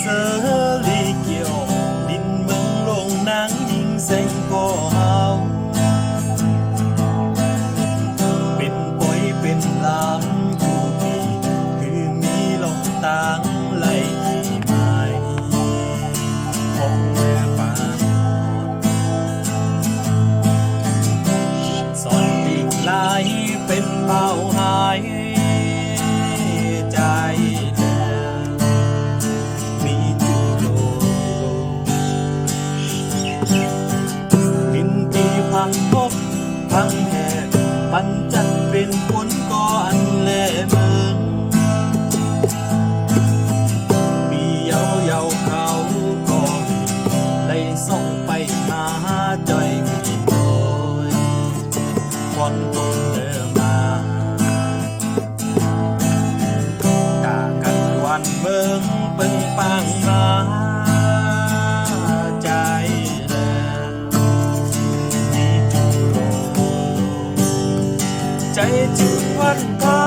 เสือลีเกี่ยวดินเมืองลงนางยิงเส้นก็เฮาเป็นป่อยเป็นลำอยู่ดีคือมีลงต่างไหลที่ไม้ของเมื่อป่าสอนอีกลายเป็นเบาหายใจพังพบพังแหกปันจันเป็นผลก่อนแลเมืองปีเยาเยาเขาก็ไล่ส่งไปหาใจมีโดยคนตนเดิมมากากันวันเมืองเบิ่งปางมาใจจึงวัดเท้า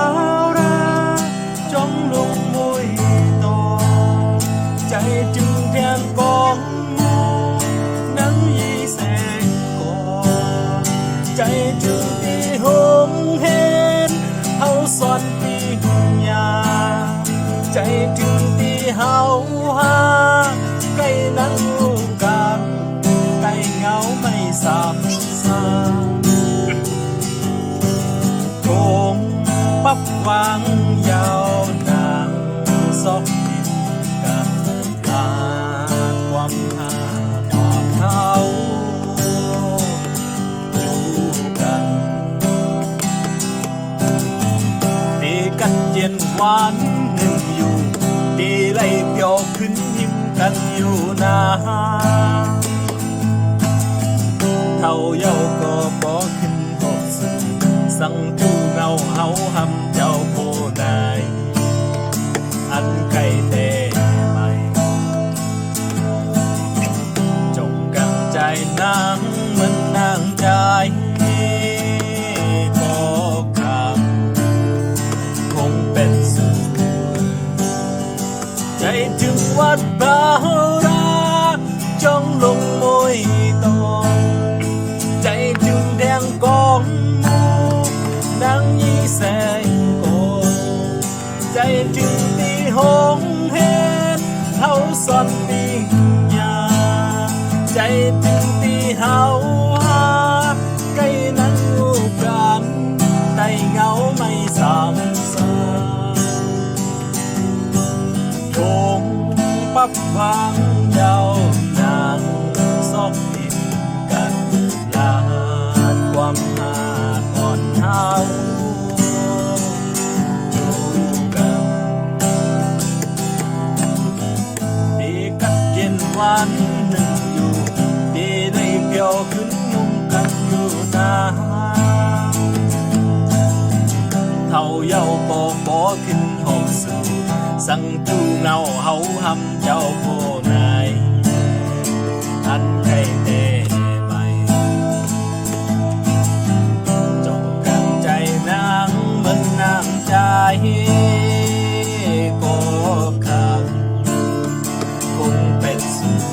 ราจงลงมวยโตใจจึงแทงกองมูนังยีแสงก่อใจจึงตีหงเห็นเฮาสอนปีญาใจจึงตีเฮาหาใกล้นั่งลูกกันใกล้เงาไม่สามสาปับวางยาวนางซอกดินกับลาความหาความเท้าอยู่กันตีกันเย็นวันหนึ่งอยู่ตีไล่เปียวขึ้นยิ้มกันอยู่นาเท่าเย้าก็ปอขึ้นหกสื่อสั่งจูเงาเฮาหำเจ้าผู้นายอันไก่เตะใหม่จงกังใจนางเหมือนนางใจก็คำคงเป็นสุขใจจึงวัดบาราจงลงมวยตองใจจึงแดงกองนางยีแสงโกใจจึงตีหงเห็นเฮาสอนปีญาใจจึงตีเฮาหาใกล้นั้นลูกกันใต้เงาไม่สามสาคงปับวางยาวนางซอกดินกันลาดความหาก่อนเฮาวันหนึ่งอยู่ดีได้เปียวขึ้นนุ่มกันอยู่นาเท่าเย้าปอปอขึ้นหกสู่สั่งจูเงาเฮาหำเจ้าผู้นายอันไก่เตะใหม่จงกันใจนางเหมือนนางใจก็คำคงเป็นสุข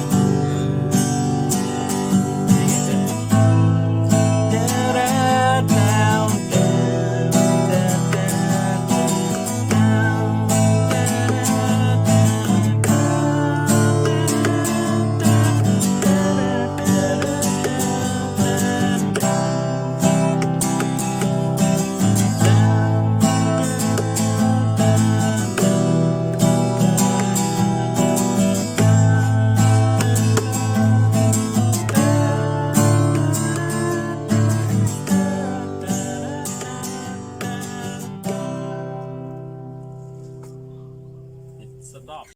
Stop